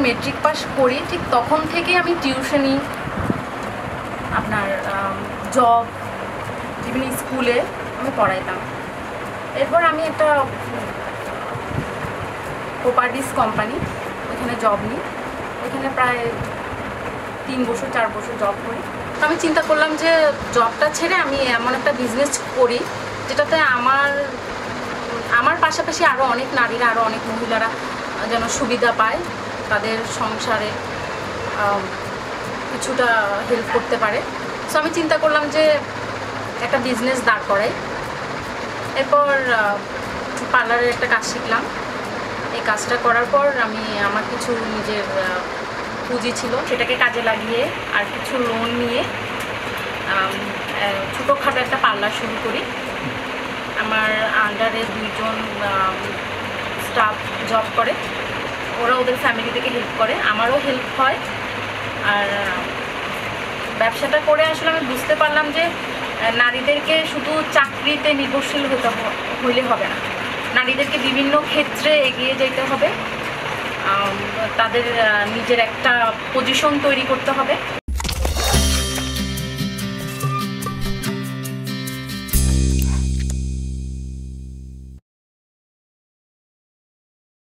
Matric pass করি ঠিক তখন থেকেই আমি টিউশনি, আপনার জব, বিভিন্ন স্কুলে আমি পড়াইতাম। এরপর আমি একটা প্রপার্টিস কোম্পানি, ওইখানে জব নিই। ওইখানে প্রায় 3 বছর 4 বছর জব করি। আমি চিন্তা করলাম যে জবটা ছেড়ে আমি এমন একটা বিজনেস করি যেটাতে আমার পাশাপাশি আরও অনেক নারীরা, আরও অনেক মহিলারা যেন সুবিধা পায়, তাদের সংসারে কিছুটা হেল্প করতে পারে। সো আমি চিন্তা করলাম যে একটা বিজনেস দাঁড় করাই। এরপর পার্লারের একটা কাজ শিখলাম। এই কাজটা করার পর আমি আমার কিছু নিজের পুঁজি ছিল, সেটাকে কাজে লাগিয়ে আর কিছু লোন নিয়ে ছোটোখাটো একটা পার্লার শুরু করি। আমার আন্ডারে 2 জন স্টাফ জব করে, ওরা ওদের ফ্যামিলি থেকে হেল্প করে, আমারও হেল্প হয়। আর ব্যবসাটা করে আসলে আমি বুঝতে পারলাম যে নারীদেরকে শুধু চাকরিতে নির্ভরশীল হইলে হবে না, নারীদেরকে বিভিন্ন ক্ষেত্রে এগিয়ে যেতে হবে, তাদের নিজের একটা পজিশন তৈরি করতে হবে।